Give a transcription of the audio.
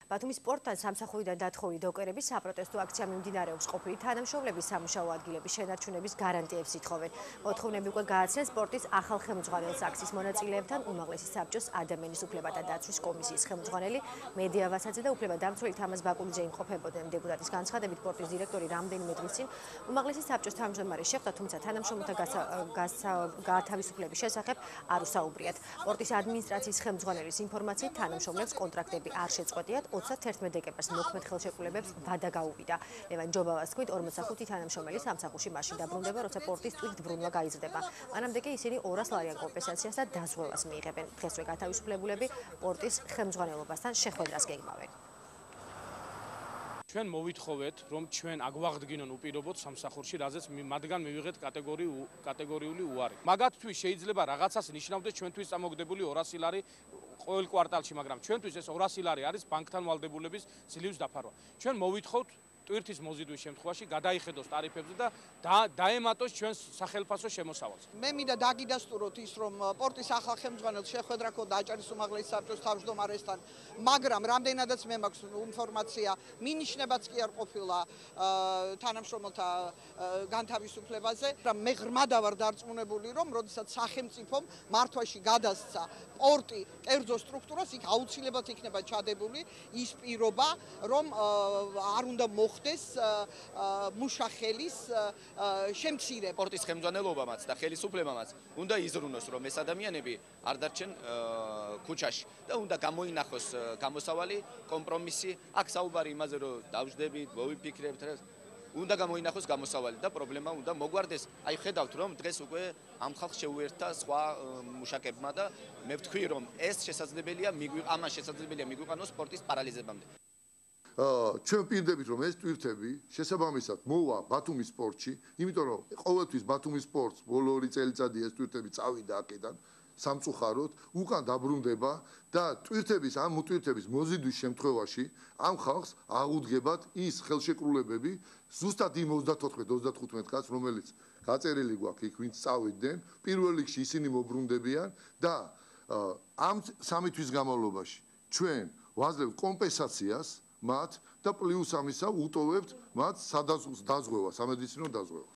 ბათუმის პორტთან სამსახურიდან დათხოვილი დოკერების საპროტესტო აქცია მიმდინარეობს. ყოფილი თანამშრომლები სამუშაო ადგილების შენარჩუნების გარანტიებს ითხოვენ. მოთხოვნები უკვე გააცნეს სპორტის ახალ ხელმძღვანელს. აქციის მონაწილეებთან უმაღლესი საბჭოს ადამიანის უფლებათა დაცვის კომისიის ხელმძღვანელი მედია ვასაძე და უფლებადამცველი თამაზ ბაკულიძე იმყოფებოდნენ. დეპუტატის განცხადებით პორტის დირექტორი რამდენიმე დღის წინ უმაღლესი საბჭოს თავმჯდომარე შეხვდა, თუმცა თანამშრომელთა გაათავისუფლების შესახებ არ უსაუბრიათ. პორტის ადმინისტრაციის ხელმძღვანელის ინფორმაციით თანამშრომლებს კონტრაქტები არ შეწყვეტიათ. 31 დეკემბერს მოქმედ ხელშეკრულებებს ვადა გაუვიდა. ლევან ჯობავას თქმით 45 თანამშრომელი სამსახურში მაშინ დაბრუნდება, როცა პორტის ტვირთბრუნვა გაიზრდება. მანამდე კი ისინი 200 ლარიან კომპენსაციას და დაზღვევას მიიღებენ. დღესვე გათავისუფლებულები პორტის ხელმძღვანელობასთან შეხვედრას გეგმავენ. ჩვენ მოვითხოვეთ, რომ ჩვენ აგვაღდგინონ უპირობოდ სამსახურში, რაზეც მათგან მივიღეთ კატეგორიული უარი. მაგათთვის შეიძლება რაღაცას ნიშნავდეს ჩვენთვის წამოგდებული 200 ლარი ყოველ კვარტალში, მაგრამ ჩვენთვის ეს 200 ლარი არის ბანკთან ვალდებულების ძლივს დაფარვა. ჩვენ მოვითხოვთ ტვირთის მოზიდვის შემთხვევაში გადაიხედოს ტარიფებზე და დაემატოს ჩვენს სახელმწიფო შემოსავალს. მე მინდა დაგიდასტუროთ ის, რომ პორტის ახალ ხელმძღვანელს შეხვედრა ჰქონდა აჭარის უმაღლესი საბჭოს თავმჯდომარესთან, მაგრამ რამდენადაც მე მაქვს ინფორმაცია, მინიშნებაც კი არ ყოფილა თანამშრომელთა განთავისუფლებაზე. მე ღრმადა ვარ დარწმუნებული, რომ როდესაც სახელმწიფომ მართვაში გადასცა პორტი კერძო სტრუქტურას, იქ აუცილებლად იქნება ჩადებული ის პირობა, რომ არ უნდა მოხდეს მუშახელის შემცირება. პორტის ხელმძღვანელობამაც და ხელისუფლებამაც უნდა იზრუნოს, რომ ეს ადამიანები არ დარჩენ ქუჩაში და უნდა გამოინახოს გამოსავალი კომპრომისი. აქ საუბარი იმაზე, რომ დავждებით, მოვიფიქრებთ, უნდა გამოინახოს გამოსავალი და პრობლემა უნდა მოგვარდეს. აი ხედავთ, რომ დღეს უკვე ამ ხალხს შეუერთდა სხვა მუშაკებმა და მე ვთქვი, რომ ეს შესაძლებელია ამას შესაძლებელია მიგვიყანოს სპორტის პარალიზებამდე. ჩვენ პირდებით რომ ეს ტვირთები შესაბამისად მოვა ბათუმის სპორტში, იმიტომ რომ ყოველთვის ბათუმის სპორტს ბოლო 2 წელიწადი ეს ტვირთები წავიდა აქედან სამწუხაროდ, უკან დაბრუნდება და ტვირთების ამ ტვირთების მოზიდვის შემთხვევაში ამ ხალხს აღუდგებათ ის ხელშეკრულებები, ზუსტად იმ 34-35 კაცს, რომელიც გაწერილი გვაქვს იქ, ვინც წავიდნენ, პირველ რიგში ისინი მობრუნდებიან და ამ 3 თვის განმავლობაში ჩვენ ვაძლევთ კომპენსაციას მათ და პლუს ამისა უტოვებთ მათ დაზღვევას, სამედიცინო დაზღვევას.